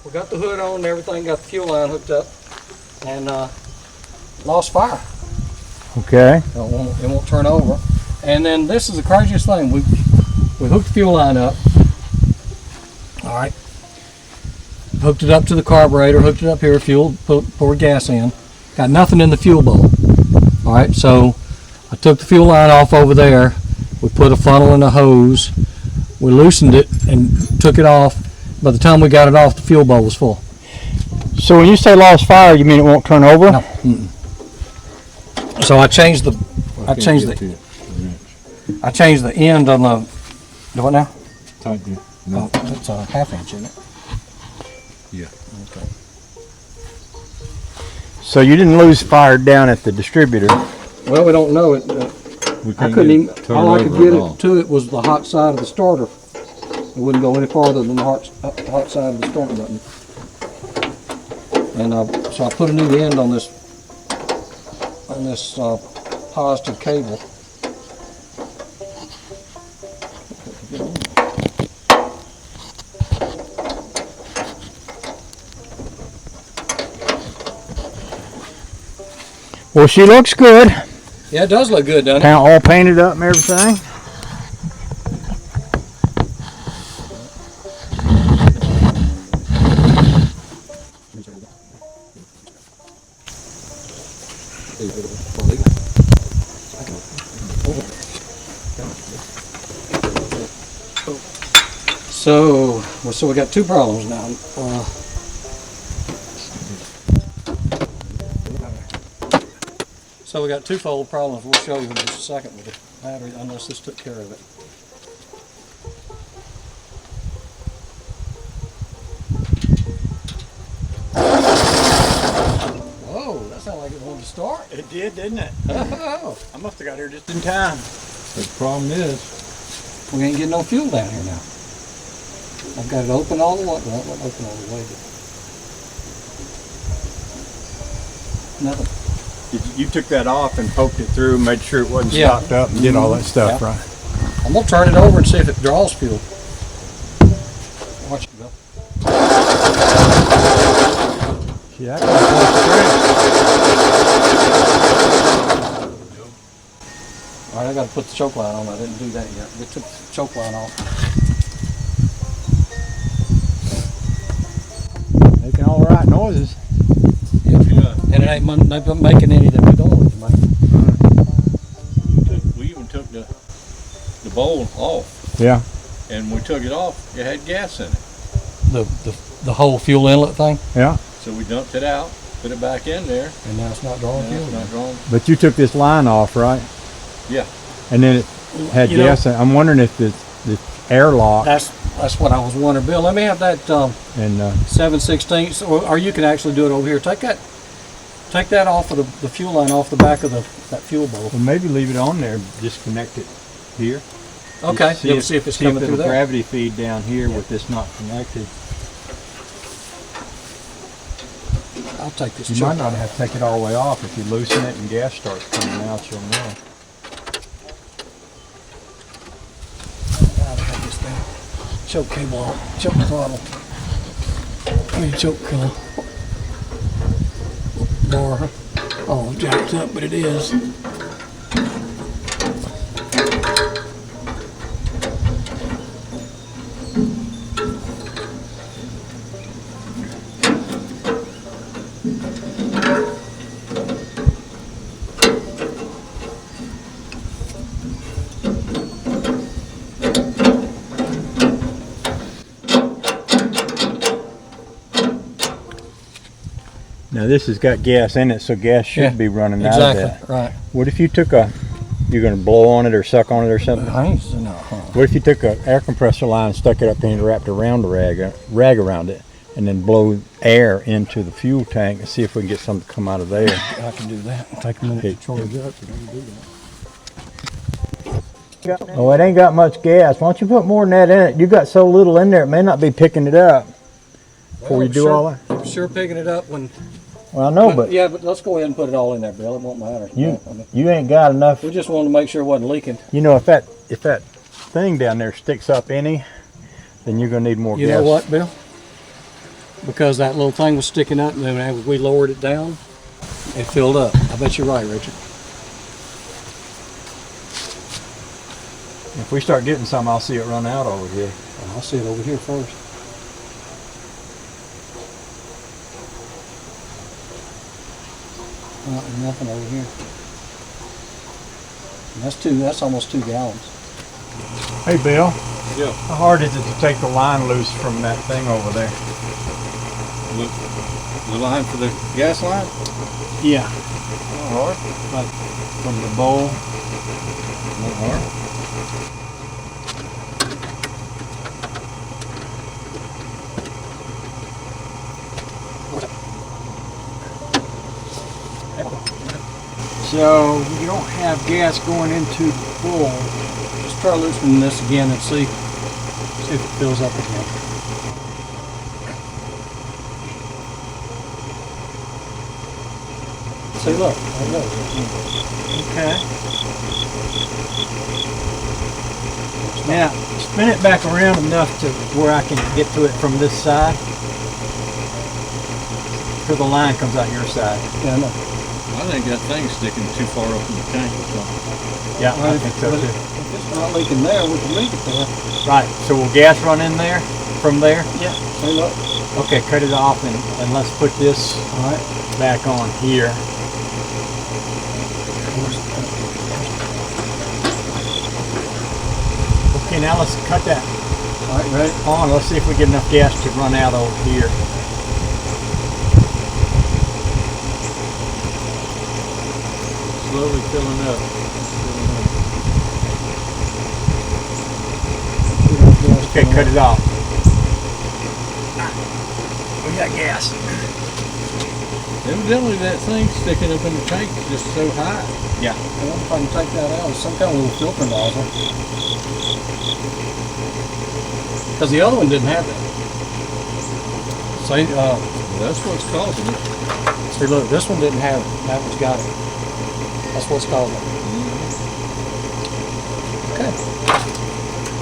We got the hood on and everything, got the fuel line hooked up, and lost fire. Okay. It won't turn over. And then this is the craziest thing. We hooked the fuel line up. All right. Hooked it up to the carburetor, hooked it up here, fuel, poured gas in. Got nothing in the fuel bowl. All right, so I took the fuel line off over there. We put a funnel and a hose. We loosened it and took it off. By the time we got it off, the fuel bowl was full. So when you say lost fire, you mean it won't turn over? No. So I changed the end on the what now? Tighten it. No. Oh, it's a 1/2 inch, isn't it? Yeah. Okay. So you didn't lose fire down at the distributor? Well, we don't know it. I couldn't even. All I could get it to it was the hot side of the starter. It wouldn't go any farther than the hot side of the start button. And so I put a new end on this positive cable. Well, she looks good. Yeah, it does look good, doesn't it? All painted up and everything. So we got two problems now. So we got twofold problems. We'll show you in just a second with the battery, unless this took care of it. Whoa, that sounded like it wanted to start. It did, didn't it? Oh, I must have got here just in time. The problem is, we ain't getting no fuel down here now. I've got it open all the way. Well, it wasn't open all the way, but nothing. You took that off and poked it through, made sure it wasn't Yeah. stopped up, and did all that stuff, Yeah. right? I'm gonna turn it over and see if it draws fuel. Watch it go. Yeah, that goes All right, I got to put the choke line on. I didn't do that yet. We took the choke line off. straight. Making all right noises. Yeah. And it ain't making any that we don't want it to make. we even took the bowl off, Yeah. and when we took it off, it had gas in it. The whole fuel inlet thing, Yeah. So we dumped it out, put it back in there, and now it's not drawing and fuel. it's not drawn. But you took this line off, right? Yeah. And then it had You know- gas in it. I'm wondering if the airlock That's what I was wondering, Bill. Let me have that and 7/16, or you can actually do it over here. Take that off of the fuel line off the back of that fuel bowl. well, maybe leave it on there, disconnect it here. Okay, see if it's coming through there. Gravity feed down here with this not connected. I'll take this You choke might not line. have to take it all the way off. If you loosen it and gas starts coming out, you'll know. I'll take this thing. Choke cable on. Choke throttle. Choke bar. Oh, jacked up, but it is. Now this has got gas in it, so gas should be running out of that. Exactly, right. What if you took you're going to blow on it or suck on it or something? I ain't no. What if you took an air compressor line and stuck it up there and wrapped around the rag around it, and then blow air into the fuel tank and see if we can get something to come out of there? I can do that. It'll take a minute to charge up. But I can do that. Oh, it ain't got much gas. Why don't you put more than that in it? You got so little in there, it may not be picking it up before you do all that. I'm sure picking it up when. Well, I know, but yeah, but let's go ahead and put it all in there, Bill. It won't matter. you ain't got enough. We just wanted to make sure it wasn't leaking. You know, if that thing down there sticks up any, then you're gonna need more gas. You know what, Bill? because that little thing was sticking up, and then as we lowered it down, it filled up. I bet you're right, Richard. If we start getting some, I'll see it run out over here. Well, I'll see it over here first. Nothing over here. And that's almost 2 gallons. Hey, Bill. Yeah. How hard is it to take the line loose from that thing over there? The line for the gas line? Yeah. Hard. Like from the bowl. Not hard. So you don't have gas going into the bowl. Just try loosening this again and see if it fills up again. See, look, there it goes. Okay. Now, spin it back around enough to where I can get to it from this side. So the line comes out your side. Yeah, I know. I think that thing's sticking too far up in the tank or something. Yeah, I think so too. If it's not leaking there, we can leave it there. Right, so will gas run in there from there? Yeah. See, look. Okay, cut it off and let's put this back on here. Okay, now let's cut that Ready? on. Let's see if we get enough gas to run out over here. Slowly filling up. Okay, cut it off. We got gas. Evidently that thing sticking up in the tank is just so high. Yeah. I wonder if I can take that out with some kind of little filter nozzle. Because the other one didn't have that. See, That's what's causing it. see, look, this one didn't have it. That one's got it. That's what's causing it. Okay.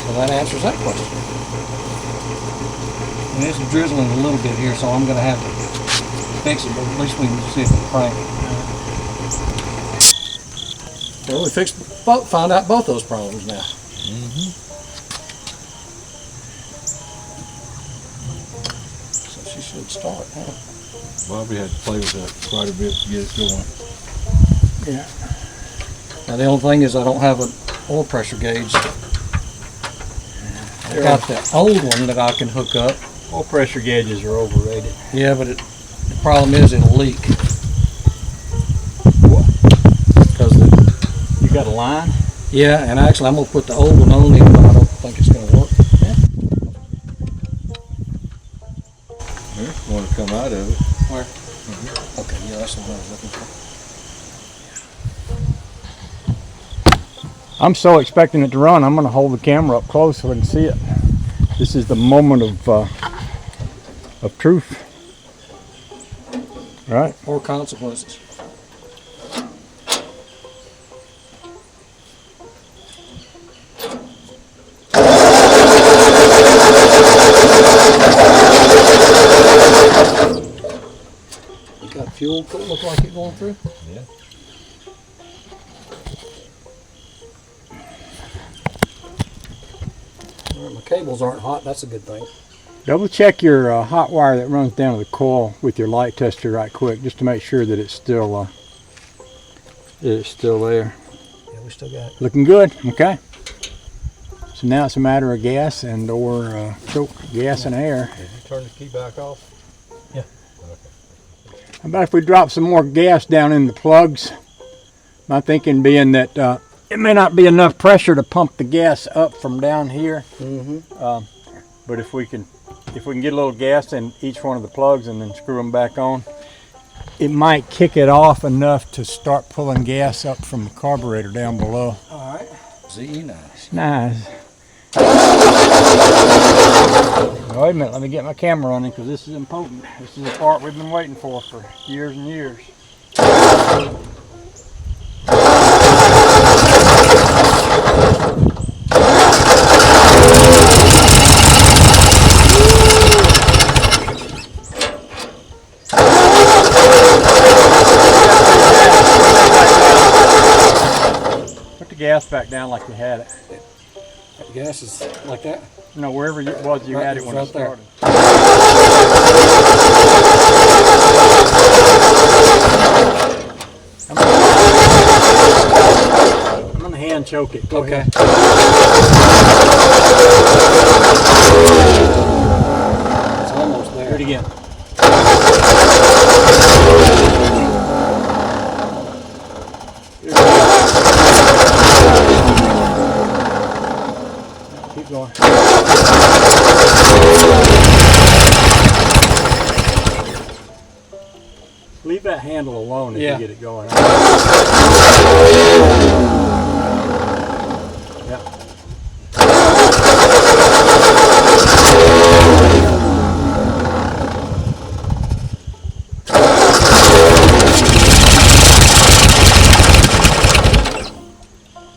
So that answers that question. And it's drizzling a little bit here, so I'm going to have to fix it, but at least we can see if it's crank. Well, we found out both those problems now. So she should start, huh? Bobby had to play with that quite a bit to get it going. Yeah. Now the only thing is I don't have an oil pressure gauge. I've got the old one that I can hook up. Oil pressure gauges are overrated. Yeah, but the problem is it'll leak. Because You got a line? yeah, and actually I'm gonna put the old one on even though I don't think it's gonna work. There's one to come out of it. Where? Okay, yeah, that's the one I was looking for. I'm so expecting it to run, I'm going to hold the camera up close so I can see it. This is the moment of truth. Right? Or consequences. You got fuel look like it going through? Yeah. All right, my cables aren't hot, that's a good thing. Double check your hot wire that runs down to the coil with your light tester right quick, just to make sure that it's still there. Yeah, we still got it. Looking good. Okay. So now it's a matter of gas and gas and air. Did you turn the key back off? Yeah. How about if we drop some more gas down in the plugs? My thinking being that it may not be enough pressure to pump the gas up from down here, but if we can get a little gas in each one of the plugs and then screw them back on, it might kick it off enough to start pulling gas up from the carburetor down below. All right. ZE nice. Nice. Wait a minute, let me get my camera running because this is important. This is the part we've been waiting for years and years. gas back down like you had it. That gas is like that. No, wherever it was you Right, had it when right it there. started. I'm gonna hand choke it. Go Okay. ahead. It's almost there. Do it again. Keep going. Leave that handle alone if Yeah. you get it going. Yep.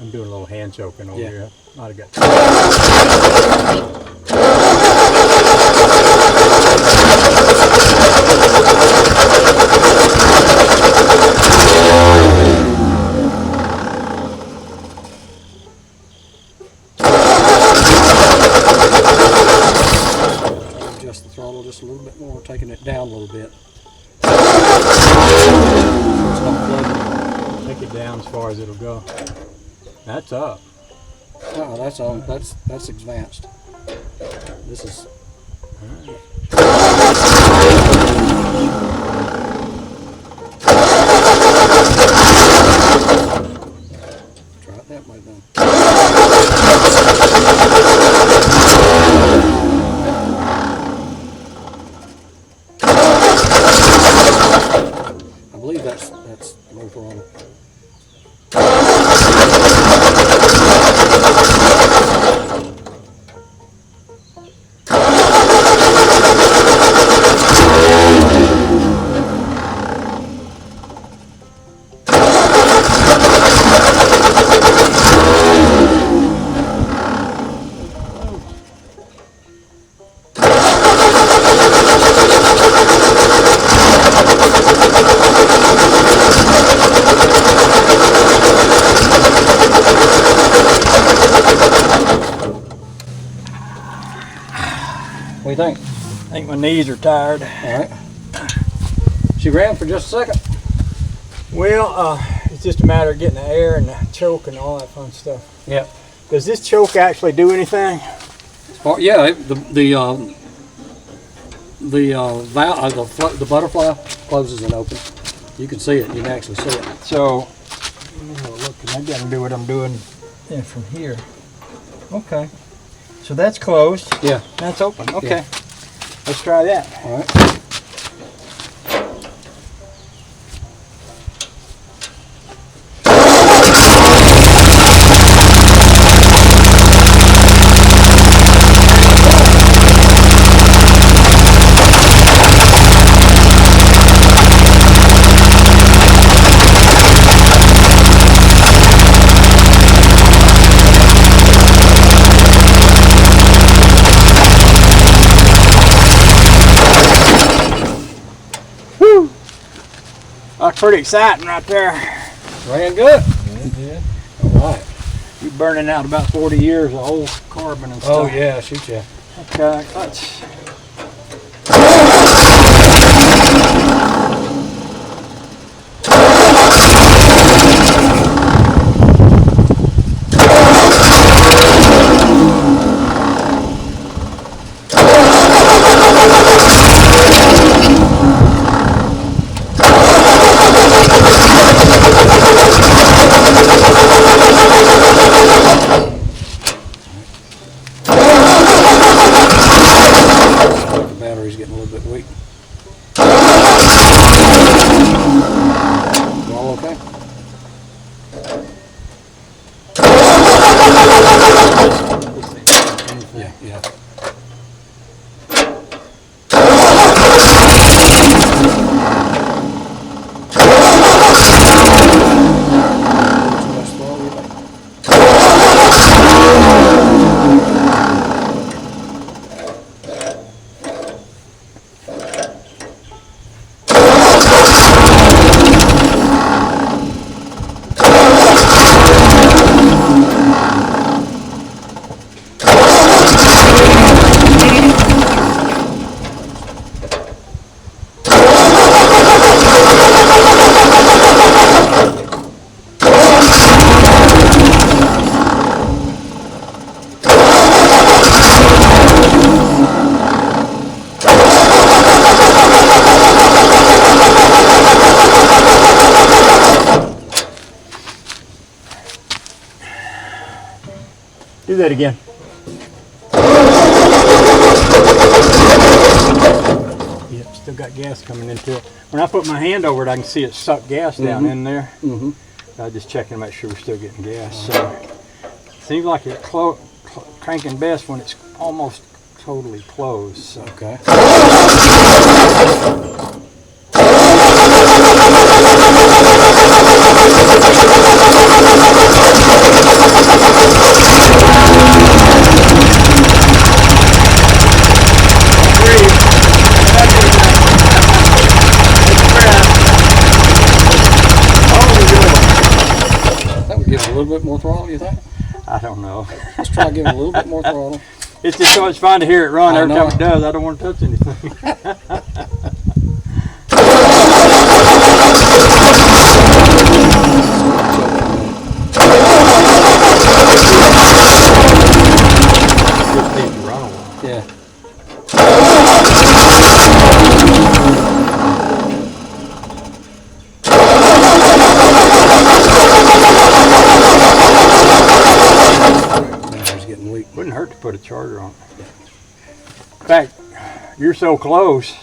I'm doing a little hand choking over here. Might have got. Adjust the throttle just a little bit more, taking it down a little bit. Take it down as far as it'll go. That's up. Oh, that's on. That's advanced. This is. Try it that way then. I believe that's low throttle. What do you think? I think my knees are tired. All right. She ran for just a second. Well, it's just a matter of getting the air and the choke and all that fun stuff. Yeah. Does this choke actually do anything? Oh, yeah. The butterfly closes and opens. You can see it. You can actually see it. So, look, maybe I can do what I'm doing from here. Okay. So that's closed. Yeah. That's open. Okay. Yeah. Let's try that. All right. That's pretty exciting right there. Ran good. Yeah. All right. You're burning out about 40 years of old carbon and stuff. Oh yeah, shoot yeah. Okay, let's. that again. Yep, still got gas coming into it. When I put my hand over it, I can see it suck gas down in there. I just checking to make sure we're still getting gas. So seems like it's cranking best when it's almost totally closed. So. Okay. Give it a little bit more throttle, you think? I don't know. Let's try to give it a little bit more throttle. It's just so much fun to hear it run. Every time it does, I don't want to touch anything. Just needs to run a while. Yeah. Wouldn't hurt to put a charger on it. In fact, you're so close,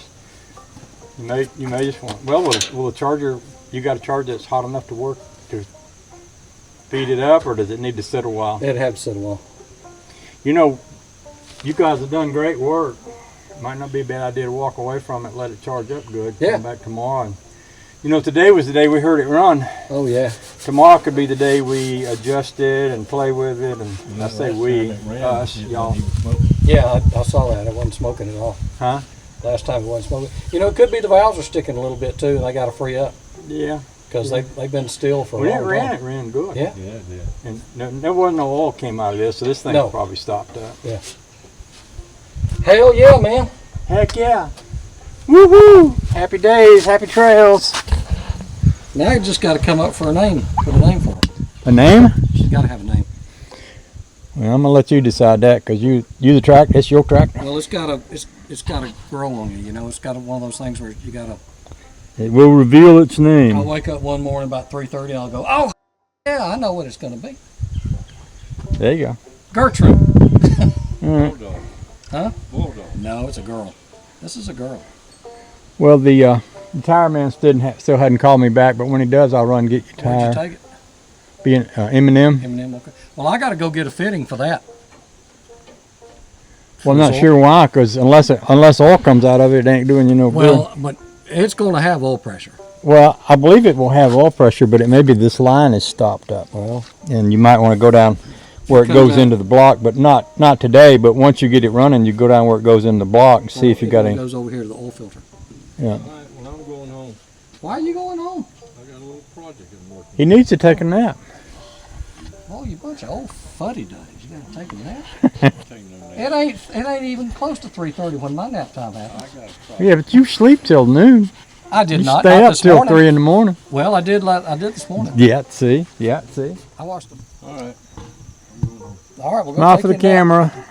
you may just want. Well, will the charger? You got a charger that's hot enough to work to feed it up, or does it need to sit a while? It'd have to sit a while. You know, you guys have done great work. It might not be a bad idea to walk away from it, let it charge up good. Yeah. Come back tomorrow. And, you know, today was the day we heard it run. Oh yeah. Tomorrow could be the day we adjust it and play with it, and I say we, us, y'all. Yeah, I saw that. It wasn't smoking at all. Huh? Last time it wasn't smoking. You know, it could be the valves are sticking a little bit too, and they got to free up Yeah. because they've been still for a When long it ran, time. it ran good. Yeah. Yeah, it did. And there wasn't no oil came out of this, so this thing No. probably stopped up. Yeah. Hell yeah, man. Heck yeah. Woo-hoo! Happy days, happy trails. Now you just got to come up for a name. Put a name for it. A name? She's got to have a name. Well, I'm gonna let you decide that, because you the tractor. It's your tractor. Well, it's got to grow on you. You know, it's got one of those things where you got to. It will reveal its name. I'll wake up one morning about 3:30 and I'll go, oh yeah, I know what it's going to be. There you go. Gertrude. Bulldog. Huh? Bulldog. No, it's a girl. This is a girl. Well, the tire man still hadn't called me back, but when he does, I'll run and get your Where'd tire. you take it? Being M&M. M&M, okay. Well, I got to go get a fitting for that. Well, I'm not Oil? sure why, because unless oil comes out of it, it ain't doing you no good. Well, but it's going to have oil pressure. Well, I believe it will have oil pressure, but it may be this line is stopped up. Well, And you might want to go down where it Come goes down. into the block, but not today. But once you get it running, you go down where it goes in the block and see if you got it any. goes over here to the oil filter. Yeah. All right, well, I'm going home. Why are you going home? I got a little project I'm working He needs to take a nap. Oh, you bunch of old fuddy duddies. You got to take a nap. on. Taking them now. It ain't even close to 3:30 when my nap time happens. I got a project. Yeah, but you sleep till noon. I did You not. stay not up this till morning. 3 in the morning. Well, I did this morning. Yeah, see. Yeah, see. I watched them. All right. All right, we'll go Smile take for the you a nap. camera.